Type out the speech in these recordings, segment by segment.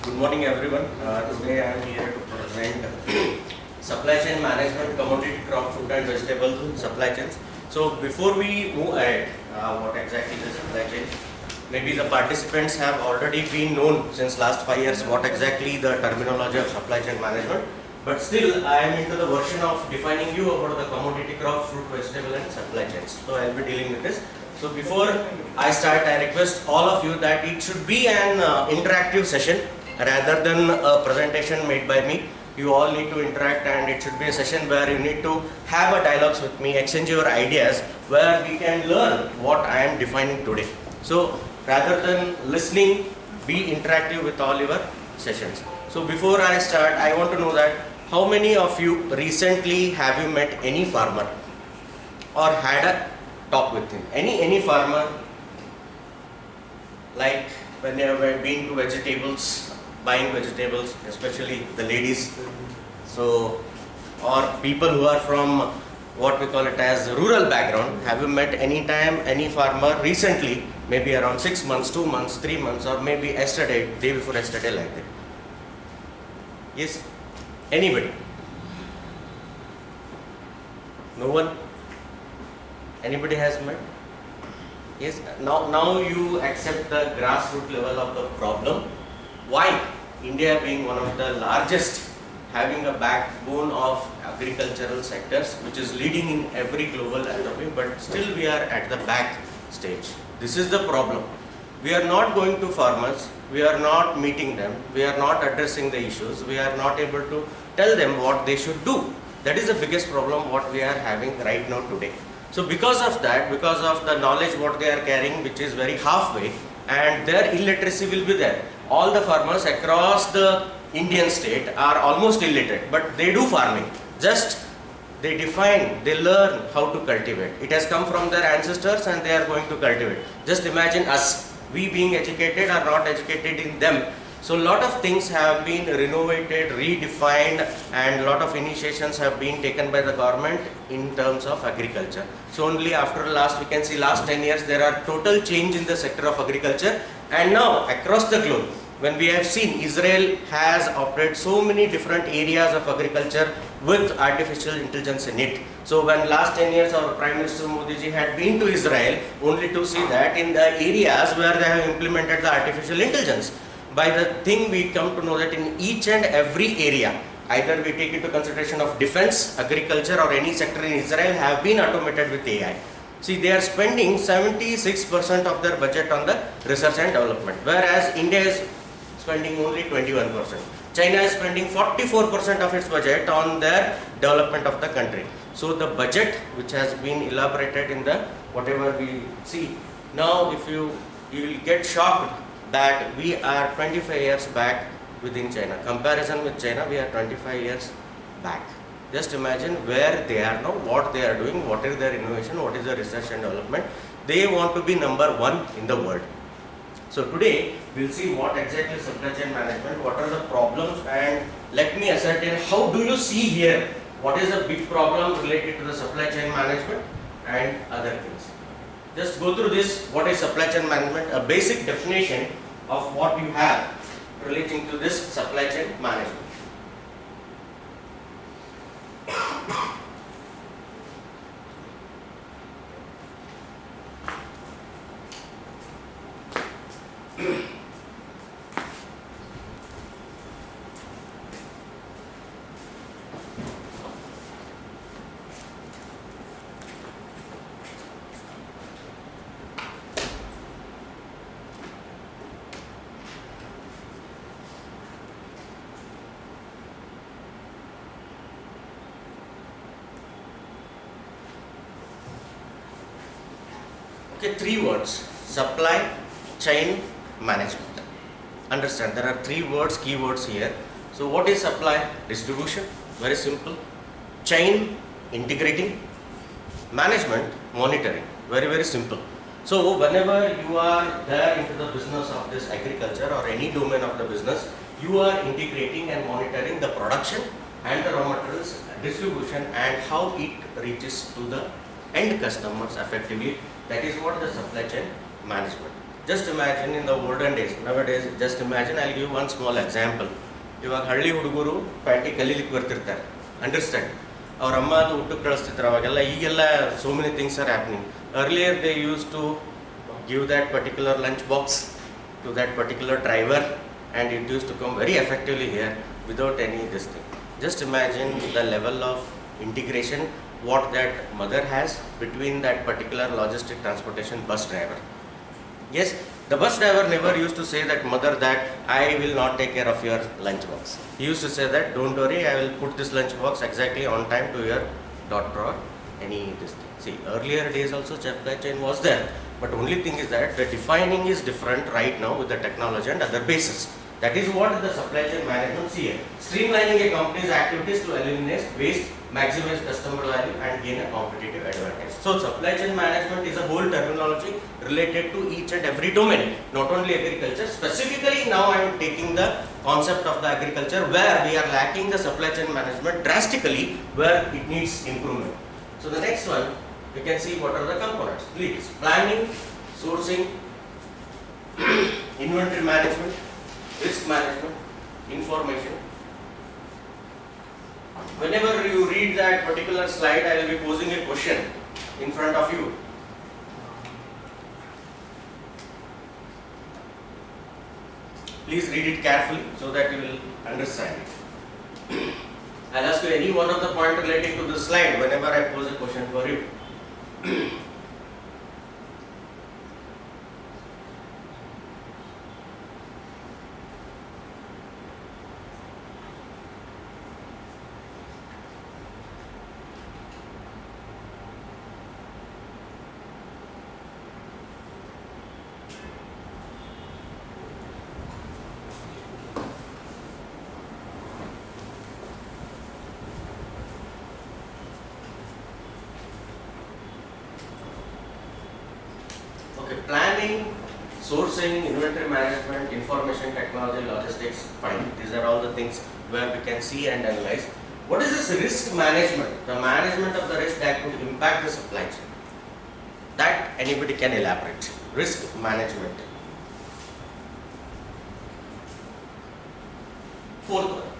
Good morning everyone. Today I am here to present supply chain management, commodity crop, fruit and vegetable supply chains. So before we move ahead, what exactly is supply chain? Maybe the participants have already been known since last 5 years what exactly the terminology of supply chain management. But still I am into the version of defining you about the commodity crop, fruit, vegetable and supply chains. So I will be dealing with this. So before I start, I request all of you that it should be an interactive session rather than a presentation made by me. You all need to interact, and it should be a session where you need to have a dialogues with me, exchange your ideas, where we can learn what I am defining today. So rather than listening, be interactive with all your sessions. So before I start, I want to know that how many of you recently have you met any farmer or had a talk with him? Any farmer, like when they have been to vegetables, buying vegetables, especially the ladies, so or people who are from what we call it as rural background. Have you met any time any farmer recently, maybe around 6 months, 2 months, 3 months, or maybe yesterday, day before yesterday, like that? Yes? Anybody? No one? Anybody has met? Yes. Now you accept the grassroots level of the problem. Why India being one of the largest, having a backbone of agricultural sectors, which is leading in every global economy, but still we are at the back stage. This is the problem. We are not going to farmers, we are not meeting them, we are not addressing the issues, we are not able to tell them what they should do. That is the biggest problem what we are having right now today. So because of that, because of the knowledge what they are carrying, which is very halfway, and their illiteracy will be there. All the farmers across the Indian state are almost illiterate, but they do farming. Just they define, they learn how to cultivate. It has come from their ancestors and they are going to cultivate. Just imagine us, we being educated are not educated in them. So a lot of things have been renovated, redefined, and a lot of initiations have been taken by the government in terms of agriculture. So only after we can see last 10 years, there are total change in the sector of agriculture. And now across the globe, when we have seen Israel has operated so many different areas of agriculture with artificial intelligence in it. So when last 10 years our Prime Minister Modi ji had been to Israel only to see that in the areas where they have implemented the artificial intelligence. By the thing we come to know that in each and every area, either we take into consideration of defense, agriculture or any sector in Israel have been automated with AI. See, they are spending 76% of their budget on the research and development, whereas India is spending only 21%. China is spending 44% of its budget on their development of the country. So the budget which has been elaborated in the whatever we see, now if you will get shocked that we are 25 years back within China. Comparison with China, we are 25 years back. Just imagine where they are now, what they are doing, what is their innovation, what is their research and development. They want to be number one in the world. So today we will see what exactly is supply chain management, what are the problems, and let me ascertain how do you see here what is a big problem related to the supply chain management and other things. Just go through this, what is supply chain management, a basic definition of what you have relating to this supply chain management. Okay, 3 words: supply chain management. Understand, there are 3 words, keywords here. So what is supply? Distribution, very simple. Chain, integrating. Management, monitoring, very simple. So whenever you are there into the business of this agriculture or any domain of the business, you are integrating and monitoring the production and the raw materials distribution and how it reaches to the end customers effectively. That is what the supply chain management. Just imagine in the olden days, nowadays, just imagine, I'll give one small example. ಇವಾಗ ಹಳ್ಳಿ ಹುಡುಗರು patty ಕಲೀಲಿಕ್ಕೆ ಬರ್ತಿರ್ತಾರೆ, understand, ಅವ್ರ ಅಮ್ಮ ಅದು ಊಟಕ್ಕೆ ಕಳಿಸ್ತಿರ್ತಾರೆ. ಅವಾಗೆಲ್ಲ ಈಗೆಲ್ಲ so many things are happening. Earlier they use to give that particular lunch box to that particular driver, and it used to come very effectively here without any this thing. Just imagine the level of integration what that mother has between that particular logistic transportation bus driver. Yes, the bus driver never used to say that mother that I will not take care of your lunch box. He used to say that don't worry, I will put this lunch box exactly on time to your daughter or any this thing. See, earlier days also supply chain was there, but only thing is that the defining is different right now with the technology and other bases. That is what the supply chain management see here. Streamlining a company's activities to eliminate waste, maximize customer value and gain a competitive advantage. So supply chain management is a whole terminology related to each and every domain, not only agriculture. Specifically now I am taking the concept of the agriculture where we are lacking the supply chain management drastically, where it needs improvement. So the next one, we can see what are the components. Please, planning, sourcing, inventory management, risk management, information. Whenever you read that particular slide, I will be posing a question in front of you. Please read it carefully so that you will understand it. I'll ask you any one of the point relating to this slide whenever I pose a question for you. Planning, sourcing, inventory management, information technology, logistics, fine. These are all the things where we can see and analyze. What is this risk management? The management of the risk that could impact the supply chain. That anybody can elaborate. Risk management. Fourth one.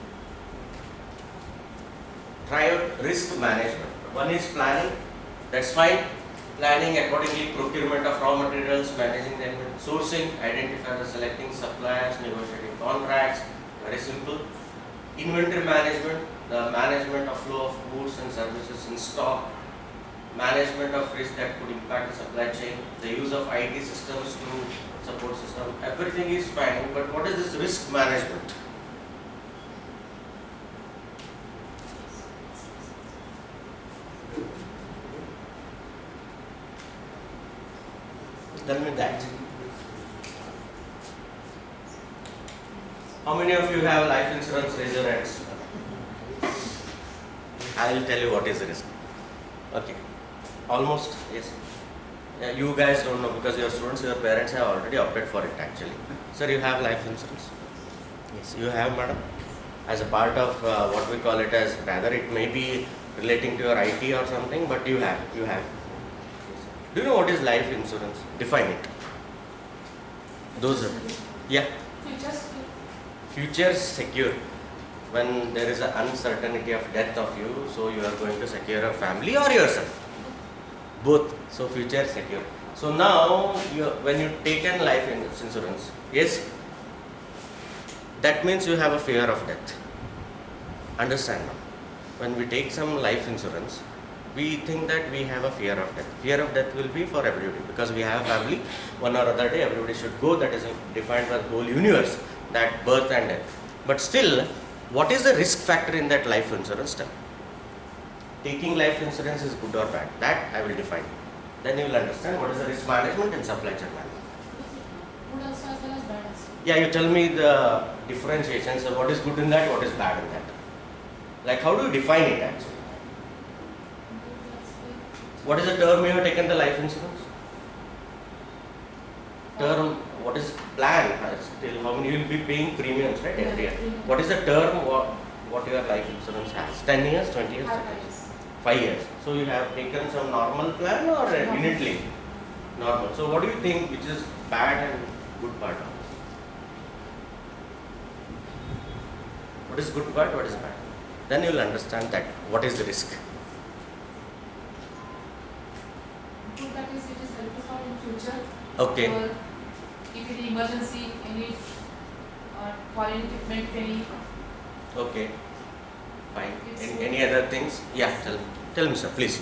Try out risk management. One is planning. That's fine. Planning accordingly, procurement of raw materials, managing them, sourcing, identify the selecting suppliers, negotiating contracts, very simple. Inventory management, the management of flow of goods and services in stock, management of risk that could impact the supply chain, the use of IT systems to support system, everything is fine, but what is this risk management? Tell me that. How many of you have life insurance? Raise your hands. I will tell you what is the risk. Okay. Almost, yes. Yeah, you guys don't know because your students, your parents have already opted for it actually. Sir, you have life insurance? Yes, you have, madam. As a part of what we call it as, rather it may be relating to your IT or something, but you have. Do you know what is life insurance? Define it. Those are, yeah. Future secure. When there is an uncertainty of death of you, so you are going to secure a family or yourself. Both. So future secure. So now, when you take an life insurance, yes, that means you have a fear of death. Understand now? When we take some life insurance, we think that we have a fear of death. Fear of death will be for everybody because we have a family. One or other day everybody should go. That is defined by the whole universe, that birth and death. But still, what is the risk factor in that life insurance term? Taking life insurance is good or bad? That I will define. Then you will understand what is the risk management and supply chain management. Good also as well as bad also. Yeah, you tell me the differentiation. So what is good in that, what is bad in that? Like how do you define it actually? What is the term you have taken the life insurance? Term, what is plan? Still, how many you will be paying premiums, right? Every year. What is the term what your life insurance has? 10 years, 20 years? 5 years. So you have taken some normal plan or unit link? Normal. So what do you think which is bad and good part of it? What is good part, what is bad? Then you will understand that what is the risk. Good, that is, it is helpful for in future. Okay. Or if it is emergency, any foreign equipment, any. Okay. Fine. It's Any other things? Yeah, tell me sir, please.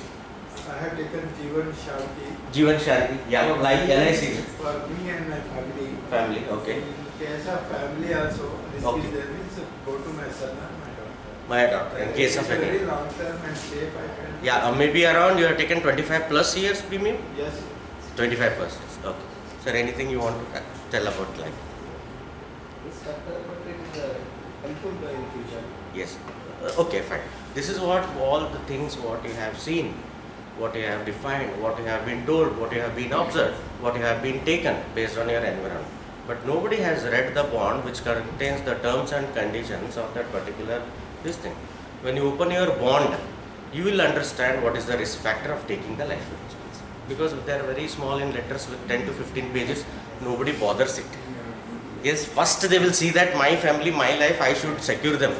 I have taken Jeevan Shanti Jeevan Shanti, yeah, like LIC. for me and my family. Family, okay. In case of family also, this Okay. is there means go to my son and my daughter. My daughter, in case of It's a any. very long term and safe, I can. Yeah, maybe around you have taken 25 plus years premium? Yes. 25%. Okay. Sir, anything you want to tell about life? It's better, but it is helpful in future. Yes. Okay, fine. This is what all the things what you have seen, what you have defined, what you have been told, what you have been observed, what you have been taken based on your environment. But nobody has read the bond which contains the terms and conditions of that particular this thing. When you open your bond, you will understand what is the risk factor of taking the life insurance. Because they are very small in letters with 10 to 15 pages, nobody bothers it. Yes, first they will see that my family, my life, I should secure them.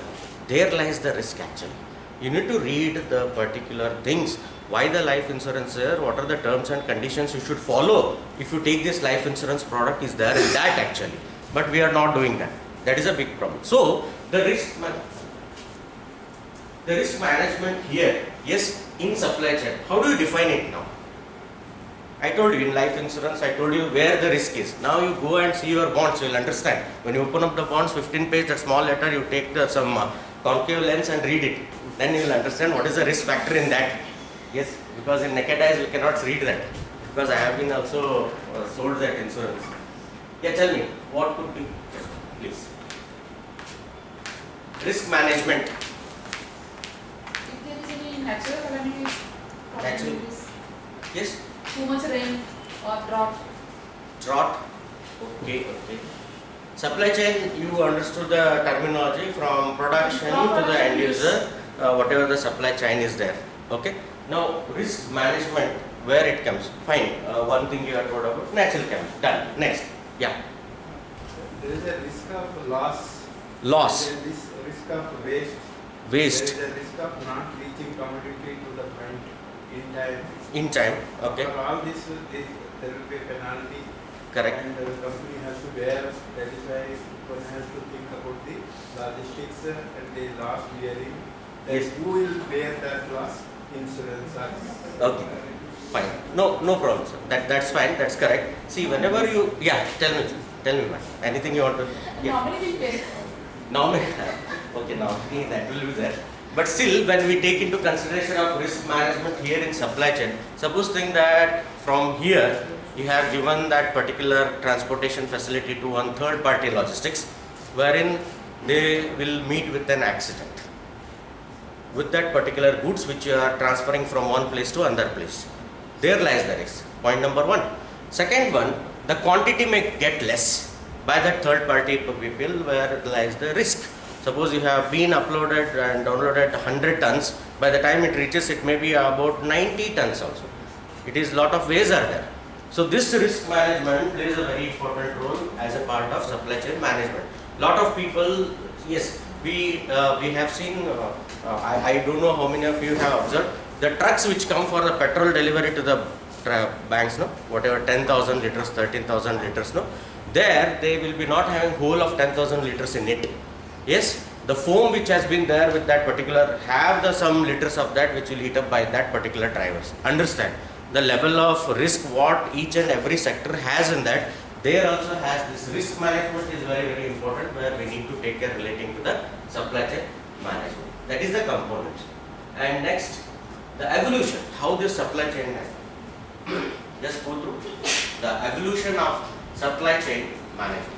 There lies the risk actually. You need to read the particular things. Why the life insurance here, what are the terms and conditions you should follow if you take this life insurance product is there in that actually. But we are not doing that. That is a big problem. So, the risk management here, yes, in supply chain, how do you define it now? I told you in life insurance, I told you where the risk is. Now you go and see your bonds, you will understand. When you open up the bonds, 15 page, that small letter, you take some concave lens and read it. Then you will understand what is the risk factor in that. Yes, because in naked eyes we cannot read that. Because I have been also sold that insurance. Yeah, tell me, what could be, please. Risk management. If there is any natural calamities, Natural. Yes. too much rain or drought. Drought. Okay. Supply chain, you understood the terminology from production to the end user, whatever the supply chain is there. Okay. Now, risk management, where it comes. Fine. One thing you have told about natural chemistry. Done. Next. Yeah. There is a risk of loss. Loss. There is risk of waste. Waste. There is a risk of not reaching commodity to the point in time. In time. Okay. For all this, there will be a penalty. Correct. And the company has to bear. That is why one has to think about the logistics and the loss bearing. Yes. Who will bear that loss? Insurance. Okay. Fine. No problem, sir. That's fine. That's correct. See, whenever you, yeah, tell me, ma'am. Anything you want to, yeah. Normally we pay. Normally, okay, normally that will be there. But still, when we take into consideration of risk management here in supply chain, suppose think that from here you have given that particular transportation facility to one third party logistics, wherein they will meet with an accident with that particular goods which you are transferring from one place to another place. There lies the risk. Point number one. Second one, the quantity may get less by that third party people where lies the risk. Suppose you have been uploaded and downloaded 100 tons, by the time it reaches it may be about 90 tons also. It is lot of ways are there. So this risk management plays a very important role as a part of supply chain management. Lot of people, yes, we have seen, I don't know how many of you have observed, the trucks which come for the petrol delivery to the banks, no, whatever 10,000 liters, 13,000 liters, no, there they will be not having whole of 10,000 liters in it. Yes, the foam which has been there with that particular have the some liters of that which will heat up by that particular drivers. Understand the level of risk what each and every sector has in that. There also has this risk management is very important where we need to take care relating to the supply chain management. That is the component. And next, the evolution, how this supply chain has. Just go through the evolution of supply chain management.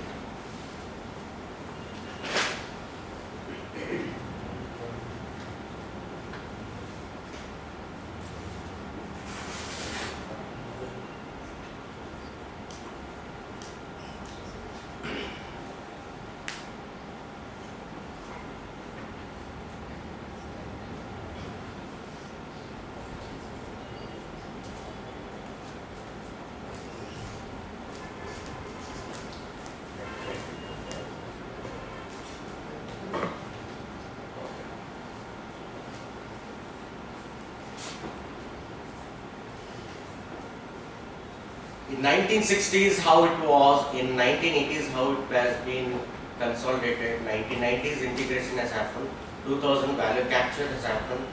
In 1960s how it was, in 1980s how it has been consolidated, 1990s integration has happened, 2000 value capture has happened,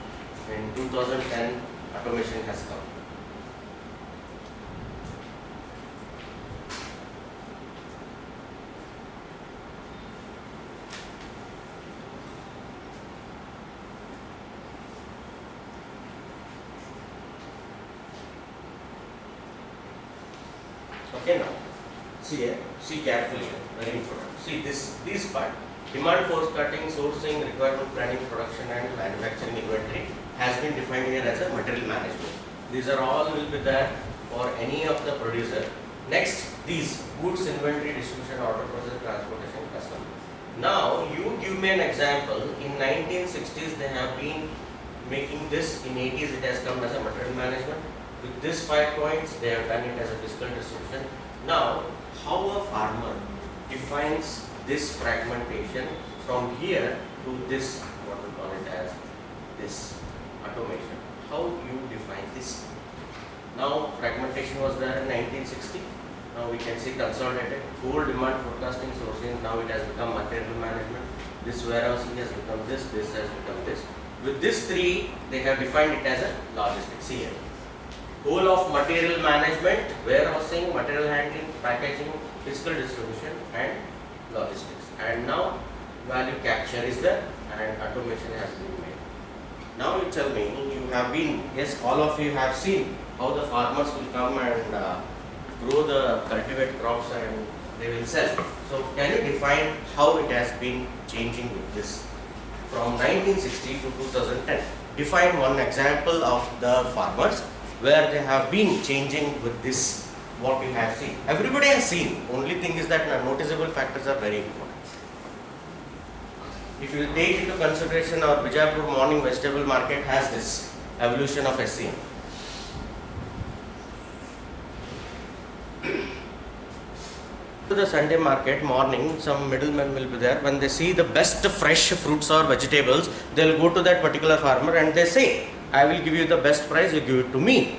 in 2010 automation has come. Okay, now see here, see carefully here, very important. See this part, demand forecasting, sourcing, requirement planning, production and manufacturing inventory has been defined here as a material management. These are all will be there for any of the producer. Next, these goods inventory, distribution, order process, transportation, custom. Now you give me an example. In 1960s they have been making this, in 80s it has come as a material management. With this 5 points, they have done it as a physical distribution. Now, how a farmer defines this fragmentation from here to this, what we call it as this automation? How you define this? Now, fragmentation was there in 1960. Now we can see consolidated, whole demand forecasting, sourcing. Now it has become material management. This warehousing has become this has become this. With this 3, they have defined it as a logistics. See here. Whole of material management, warehousing, material handling, packaging, physical distribution and logistics. And now value capture is there and automation has been made. Now you tell me, you have been, yes, all of you have seen how the farmers will come and grow the cultivate crops and they will sell. So can you define how it has been changing with this from 1960 to 2010? Define one example of the farmers where they have been changing with this, what you have seen. Everybody has seen, only thing is that noticeable factors are very important. If you take into consideration our Bijapur morning vegetable market has this evolution of SCM. To the Sunday market morning, some middlemen will be there. When they see the best fresh fruits or vegetables, they will go to that particular farmer and they say, I will give you the best price, you give it to me.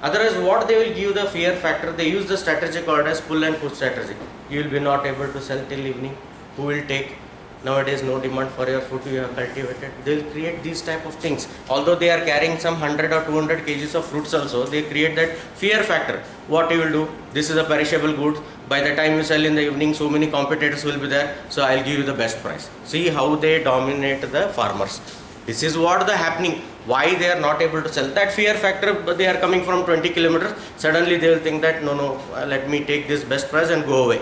Otherwise, what they will give the fear factor, they use the strategic orders, pull and push strategy. You will be not able to sell till evening. Who will take? Nowadays, no demand for your food you have cultivated. They will create these type of things. Although they are carrying some 100 or 200 kgs of fruits also, they create that fear factor. What you will do? This is a perishable good. By the time you sell in the evening, so many competitors will be there. So I will give you the best price. See how they dominate the farmers. This is what the happening. Why they are not able to sell? That fear factor, they are coming from 20 kilometers. Suddenly they will think that no, let me take this best price and go away.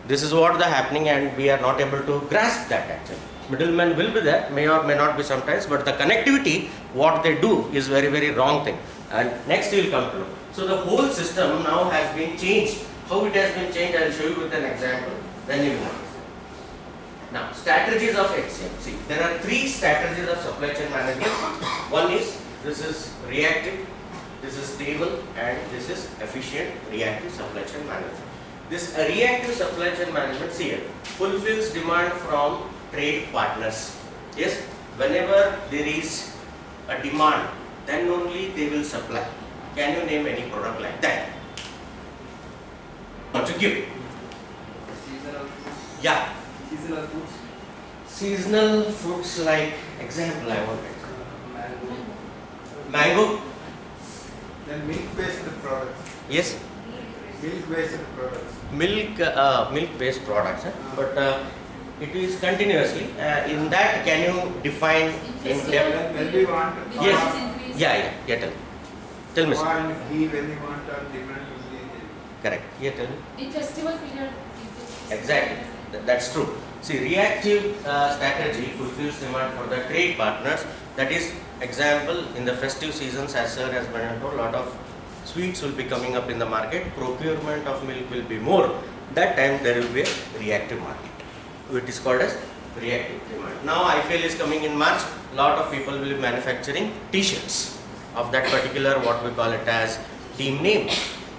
This is what the happening and we are not able to grasp that actually. Middlemen will be there, may or may not be sometimes, but the connectivity, what they do is very, very wrong thing. And next you will come to know. So the whole system now has been changed. How it has been changed, I will show you with an example. Then you will know. Now, strategies of HCM. See, there are 3 strategies of supply chain management. One is, this is reactive, this is stable, and this is efficient reactive supply chain management. This reactive supply chain management, see here, fulfills demand from trade partners. Yes, whenever there is a demand, then only they will supply. Can you name any product like that? Want to give? Seasonal foods. Yeah. Seasonal foods. Seasonal fruits like, example I want Mango. mango. Then milk-based products. Yes. Milk-based products. Milk based products, but it is continuously. In that, can you define in depth? When we want Yes. Yeah. Tell me. oil and ghee, when we want our demand usually. Correct. Yeah, tell me. In festival period. Exactly. That's true. See, reactive strategy fulfills demand for the trade partners. That is, example, in the festive seasons, as sir has mentioned, a lot of sweets will be coming up in the market. Procurement of milk will be more. That time there will be a reactive market. It is called as reactive demand. Now IPL is coming in March. Lot of people will be manufacturing T-shirts of that particular, what we call it as team name.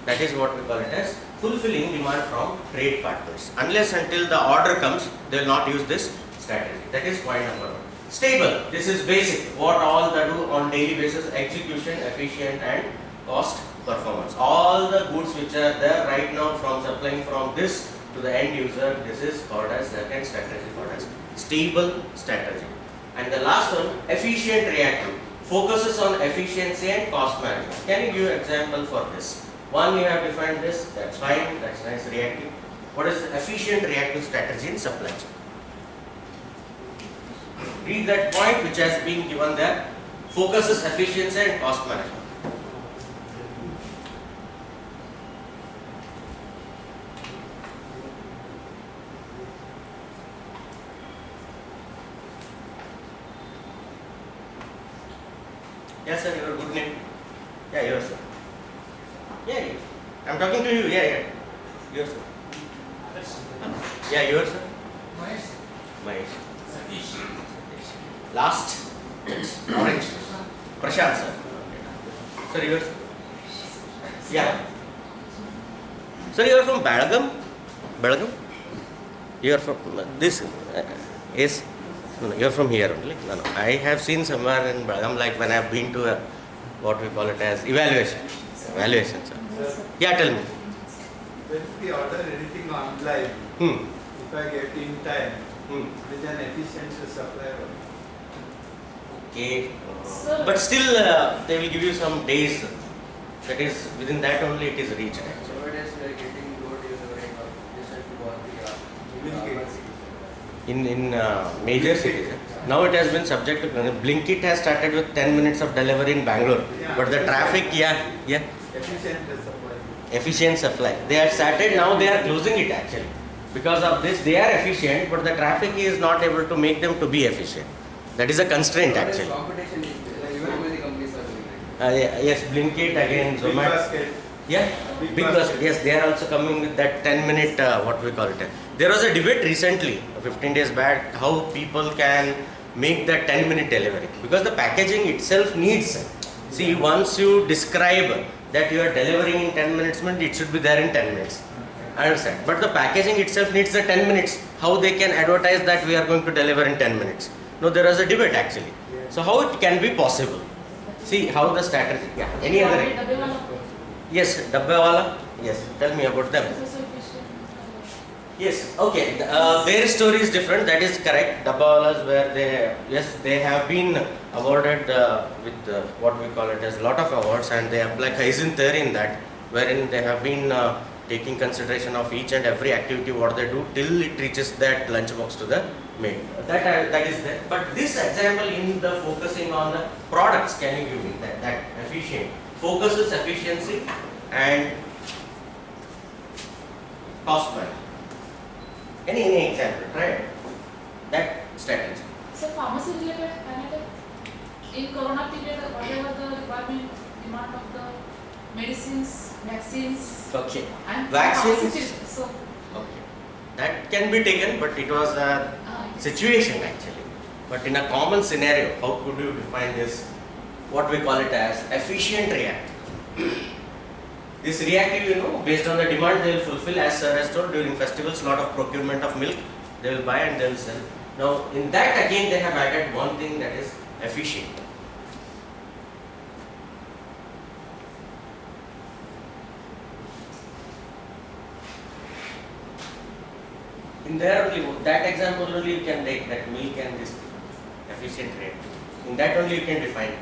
That is what we call it as fulfilling demand from trade partners. Unless until the order comes, they will not use this strategy. That is point number 1. Stable. This is basic. What all they do on daily basis: execution, efficient, and cost performance. All the goods which are there right now from supplying from this to the end user, this is called as second strategy, called as stable strategy. And the last one, efficient reactive, focuses on efficiency and cost management. Can you give example for this? One, you have defined this, that's fine, that's nice. Reactive. What is the efficient reactive strategy in supply chain? Read that point which has been given there. Focuses efficiency and cost management. Yes, sir, your good name. Yeah, yours, sir. Yeah, yeah. I'm talking to you. Yeah, yeah. Yours, sir. Yeah, yours, sir. Mahesh. Last. Orange. Prashant, sir. Sir, yours. Yeah. Sir, you are from Belgaum? Belgaum? You are from this? Yes. No, you are from here only. No. I have seen somewhere in Belgaum, like when I have been to a, what we call it as evaluation. Evaluation, sir. Yeah, tell me. When we order anything online, if I get in time, with an efficient supply. Okay. But still, they will give you some days. That is, within that only it is reached. Nowadays we are getting good delivering of this and In major cities. Now it has been subject to Blinkit has started with 10 minutes of delivery in Bangalore. Yeah. But the traffic, yeah. Efficient supply. Efficient supply. They have started, now they are closing it actually. Because of this, they are efficient, but the traffic is not able to make them to be efficient. That is a constraint actually. Competition is there. Even many companies are doing it. Yes, Blinkit again, Big Zomato. basket. Yeah, Big big basket. basket. Yes, they are also coming with that 10-minute, what we call it. There was a debate recently, 15 days back, how people can make that 10-minute delivery. Because the packaging itself needs, see, once you describe that you are delivering in 10 minutes, it should be there in 10 minutes. I understand. But the packaging itself needs the 10 minutes. How they can advertise that we are going to deliver in 10 minutes? No, there is a debate actually. So how it can be possible? See how the strategy. Yeah. Any other? Yes, Dabbawala. Yes. Tell me about them. Yes. Okay. Their story is different. That is correct. Dabbawalas where they have been awarded with what we call it as a lot of awards, and they have like Kaizen theory in that, wherein they have been taking consideration of each and every activity what they do till it reaches that lunchbox to the maid. That is there. But this example in the focusing on the products, can you give me that efficient focuses efficiency and cost management. Any example, right? That strategy. So pharmacy related, in Corona period, whatever the requirement, demand of the medicines, vaccines, Okay. and Vaccines. pharmaceutical. So Okay. That can be taken, but it was a situation actually. But in a common scenario, how could you define this? What we call it as efficient reactive. This reactive, based on the demand, they will fulfill, as sir has told, during festivals, lot of procurement of milk, they will buy and they will sell. Now, in that again, they have added one thing, that is efficient. In there only, that example only you can take that milk and this efficient reactive. In that only you can define it.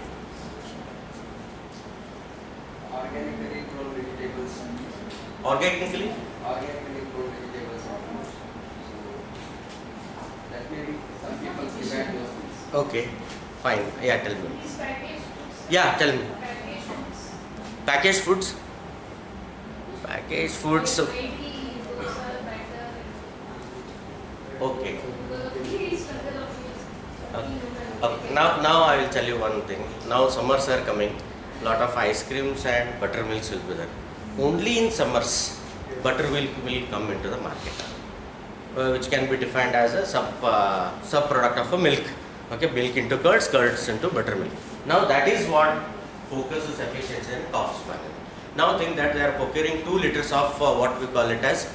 Organically grown vegetables. Organically? Organically grown vegetables. So that may be some people demand those things. Okay, fine. Yeah, tell me. these packaged foods. Yeah, tell me. Packaged foods. Packaged foods? Packaged foods. So, Bakery, dosa, batter. okay. Please, Now I will tell you one thing. Now summers are coming. Lot of ice creams and buttermilks will be there. Only in summers, buttermilk will come into the market, which can be defined as a sub product of a milk. Okay, milk into curds, curds into buttermilk. Now that is what focuses efficiency and cost management. Now think that they are procuring 2 liters of what we call it as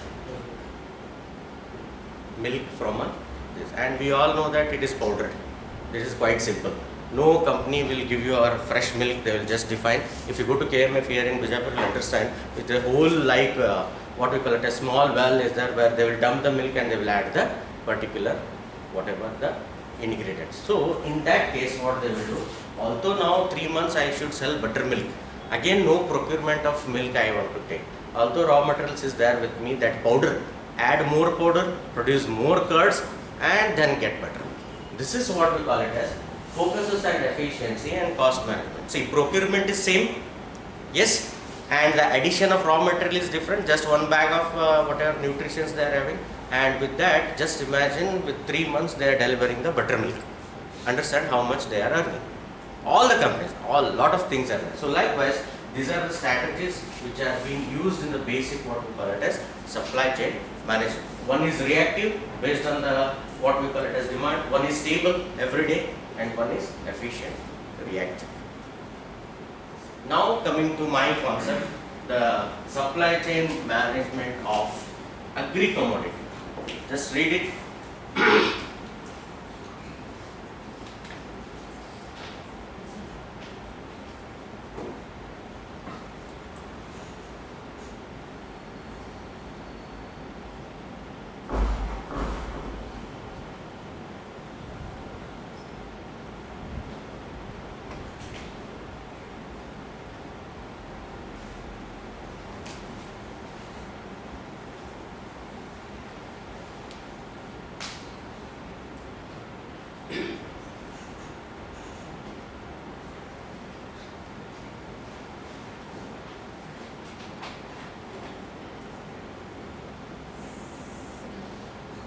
milk from this, and we all know that it is powdered. This is quite simple. No company will give you our fresh milk, they will just define. If you go to KMF here in Bijapur, you'll understand, it's a whole like what we call it, a small well is there where they will dump the milk and they will add the particular whatever the ingredients. So in that case what they will do, although now 3 months I should sell buttermilk, again no procurement of milk I want to take. Although raw materials is there with me, that powder, add more powder, produce more curds and then get better. This is what we call it as focuses on efficiency and cost management. See, procurement is same, yes, and the addition of raw material is different, just one bag of whatever nutritions they are having, and with that just imagine with 3 months they are delivering the buttermilk. Understand how much they are earning. All the companies, lot of things are there. So likewise, these are the strategies which are being used in the basic what we call it as supply chain management. One is reactive based on the what we call it as demand, one is stable every day, and one is efficient reactive. Now coming to my concept, the supply chain management of agri commodity. Just read it.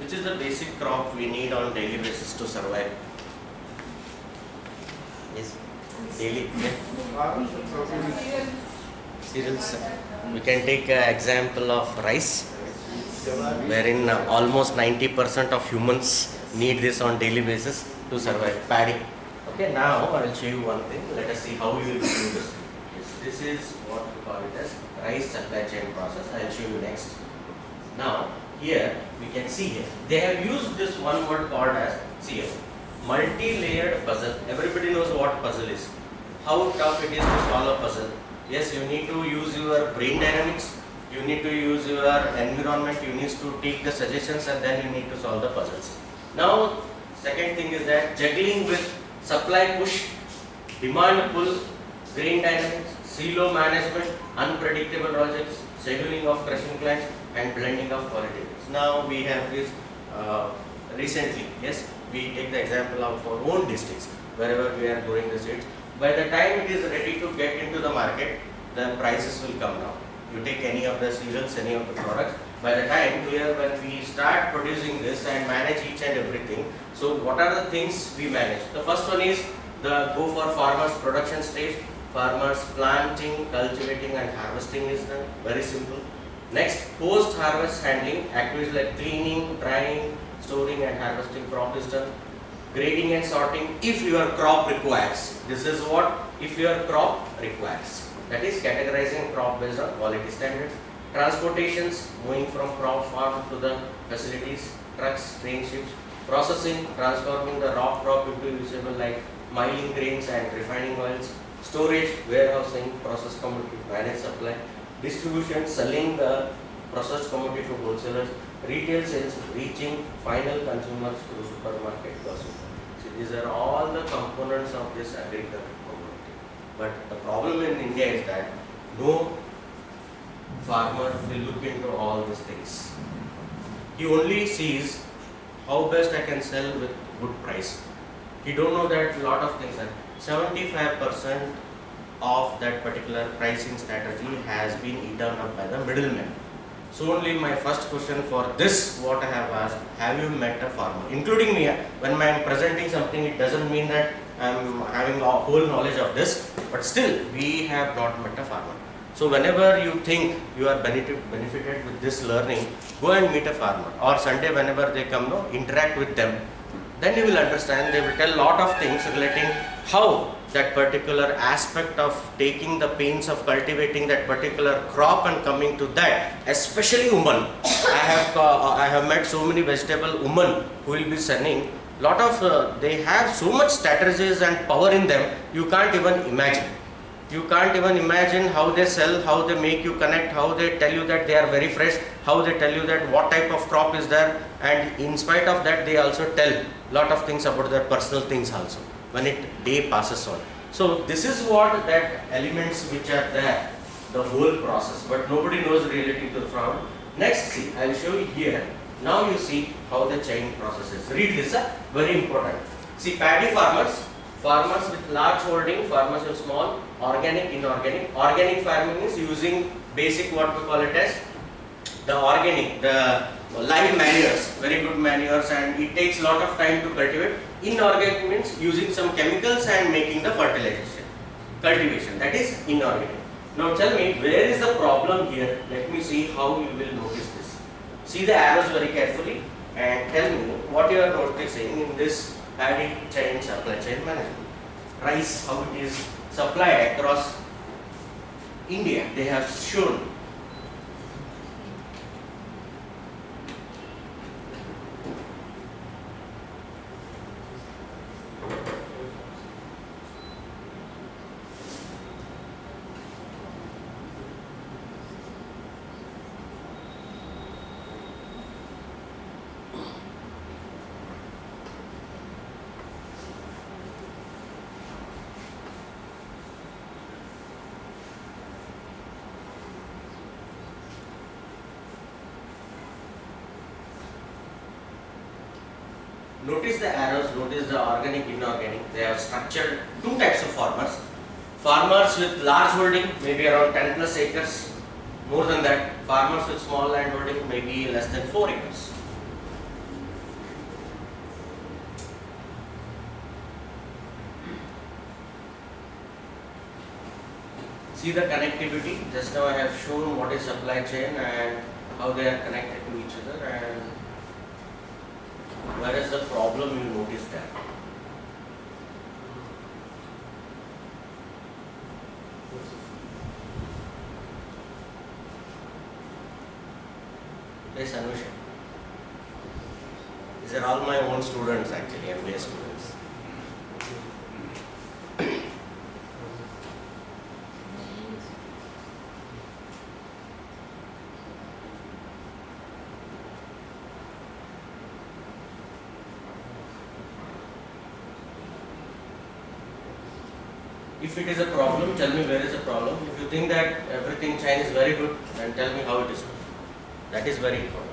Which is the basic crop we need on daily basis to survive? Yes, daily. Yeah. Cereals. We can take an example of rice, wherein almost 90% of humans need this on daily basis to survive. Paddy. Okay, now I will show you one thing. Let us see how you will do this. Yes, this is what we call it as rice supply chain process. I will show you next. Now, here we can see here they have used this one word called as multi-layered puzzle. Everybody knows what puzzle is, how tough it is to solve a puzzle. Yes, you need to use your brain dynamics, you need to use your environment, you need to take the suggestions and then you need to solve the puzzles. Now second thing is that juggling with supply push, demand pull, grain dynamics, silo management, unpredictable projects, scheduling of crushing plants and blending of quality. Now we have this recently, yes, we take the example of our own districts, wherever we are growing the seeds. By the time it is ready to get into the market, the prices will come down. You take any of the cereals, any of the products, by the time here when we start producing this and manage each and everything, so what are the things we manage? The first one is the go for farmers production stage, farmers planting, cultivating and harvesting is done, very simple. Next, post harvest handling, activities like cleaning, drying, storing and harvesting crop is done. Grading and sorting if your crop requires. This is what if your crop requires. That is categorizing crop based on quality standards. Transportations, moving from crop farm to the facilities, trucks, train ships. Processing, transforming the raw crop into usable like milling grains and refining oils. Storage, warehousing, processed commodity, managed supply. Distribution, selling the processed commodity to wholesalers. Retail sales, reaching final consumers through supermarket grocery. So these are all the components of this agricultural commodity. But the problem in India is that no farmer will look into all these things. He only sees how best I can sell with good price. He don't know that lot of things are 75% of that particular pricing strategy has been eaten up by the middlemen. So only my first question for this what I have asked, have you met a farmer? Including me, when I am presenting something, it doesn't mean that I am having a whole knowledge of this, but still we have not met a farmer. So whenever you think you are benefited with this learning, go and meet a farmer, or Sunday whenever they come, no, interact with them. Then you will understand, they will tell lot of things relating how that particular aspect of taking the pains of cultivating that particular crop and coming to that, especially women. I have met so many vegetable women who will be selling Lot of they have so much strategies and power in them, you can't even imagine. You can't even imagine how they sell, how they make you connect, how they tell you that they are very fresh, how they tell you that what type of crop is there, and in spite of that they also tell lot of things about their personal things also when day passes on. So this is what that elements which are there, the whole process, but nobody knows reality to the fraud. Next, see, I will show you here. Now you see how the chain process is. Read this, very important. See, paddy farmers, farmers with large holding, farmers with small, organic, inorganic. Organic farming is using basic what we call it as the organic, the live manures, very good manures, and it takes lot of time to cultivate. Inorganic means using some chemicals and making the fertilization, cultivation, that is inorganic. Now tell me, where is the problem here? Let me see how you will notice this. See the arrows very carefully and tell me what you are noticing in this paddy chain, supply chain management. Rice, how it is supplied across India, they have shown. Notice the arrows, notice the organic, inorganic. They have structured two types of farmers. Farmers with large holding, maybe around 10 plus acres. More than that, farmers with small land holding, maybe less than 4 acres. See the connectivity. Just now I have shown what is supply chain and how they are connected to each other, and where is the problem you notice that. Yes, Anusha. These are all my own students actually, MBA students. If it is a problem, tell me where is the problem. If you think that everything China is very good, then tell me how it is good. That is very important.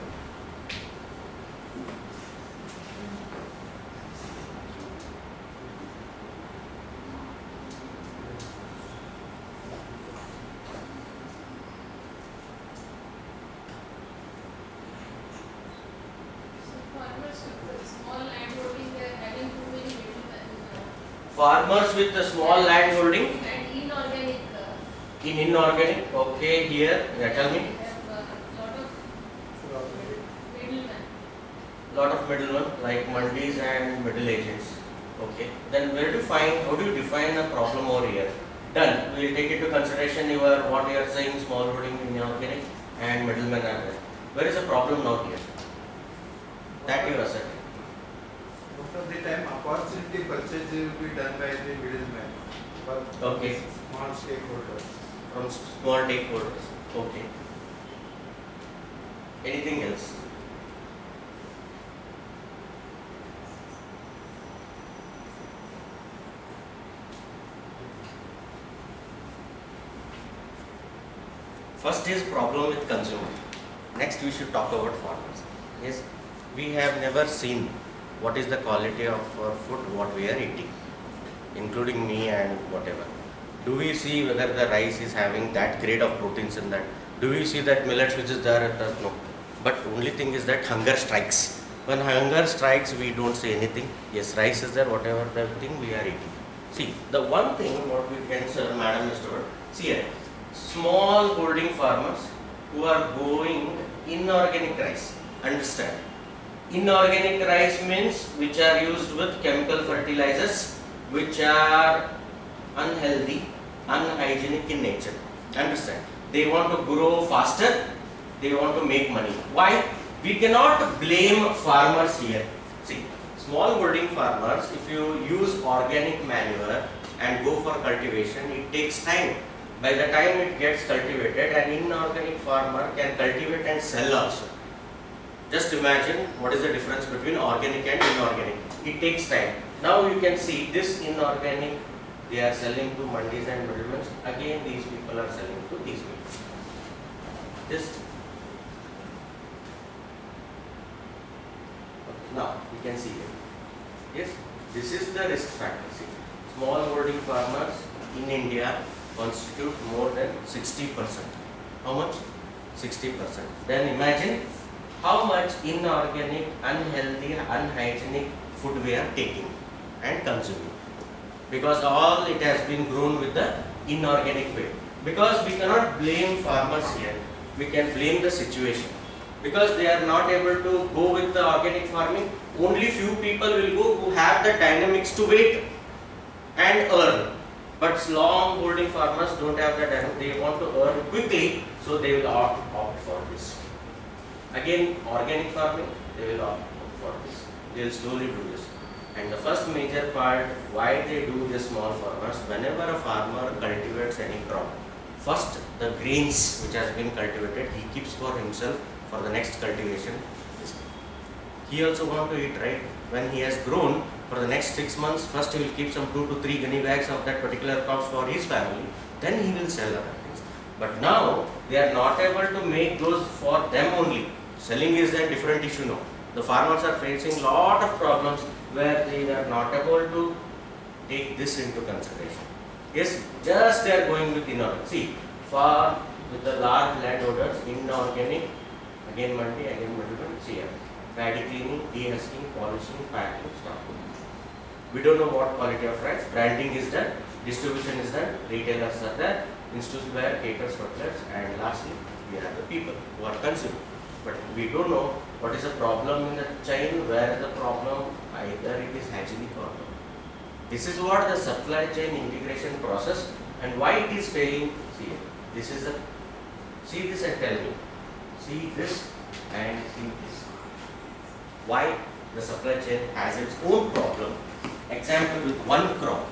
Farmers with a small land holding And inorganic. in inorganic, okay, here, tell me. Lot of middlemen like mandis and middle agents. Okay, then where to find, how do you define a problem over here? Done, we will take into consideration your what you are saying, small holding inorganic and middlemen are there. Where is the problem now here? That you are saying. Most of the time, opportunity purchase will be done by the middleman. Okay. Small stakeholders. From small stakeholders. Okay. Anything else? First is problem with consumer. Next we should talk about farmers. Yes, we have never seen what is the quality of our food, what we are eating, including me and whatever. Do we see whether the rice is having that grade of proteins in that? Do we see that millets which is there? No. But only thing is that hunger strikes. When hunger strikes, we don't say anything. Yes, rice is there, whatever the thing we are eating. See, the one thing what we can say, Madam Mr. See here, small holding farmers who are growing inorganic rice. Understand? Inorganic rice means which are used with chemical fertilizers, which are unhealthy, unhygienic in nature. Understand? They want to grow faster, they want to make money. Why? We cannot blame farmers here. See, small holding farmers, if you use organic manure and go for cultivation, it takes time. By the time it gets cultivated, an inorganic farmer can cultivate and sell also. Just imagine what is the difference between organic and inorganic. It takes time. Now you can see this inorganic, they are selling to mandis and middlemen. Again, these people are selling to these people. This. Now you can see it. Yes, this is the risk factor. See, small holding farmers in India constitute more than 60%. How much? 60%. Then imagine how much inorganic, unhealthy, unhygienic food we are taking and consuming. Because all it has been grown with the inorganic way. Because we cannot blame farmers here. We can blame the situation. Because they are not able to go with the organic farming, only few people will go who have the dynamics to wait and earn. But long holding farmers don't have the dynamics, they want to earn quickly, so they will opt for this. Again, organic farming, they will opt for this. They will slowly do this. And the first major part, why they do this, small farmers, whenever a farmer cultivates any crop, first the grains which has been cultivated, he keeps for himself for the next cultivation. He also want to eat, right? When he has grown, for the next 6 months, first he will keep some 2 to 3 gunny bags of that particular crops for his family, then he will sell other things. But now, they are not able to make those for them only. Selling is a different issue now. The farmers are facing lot of problems where they are not able to take this into consideration. Yes, just they are going with inorganic. See, for with the large landowners, inorganic, again mandi, again middleman, see here. Paddy cleaning, de-husking, polishing, packing, stocking. We don't know what quality of rice. Branding is done, distribution is done, retailers are there, institutional buyer, caters, butlers, and lastly, we are the people who are consuming. But we don't know what is the problem in the chain, where is the problem, either it is hygienic or not. This is what the supply chain integration process, and why it is failing. See, this is the, see this and tell me, see this and see this. Why the supply chain has its own problem. Example with one crop.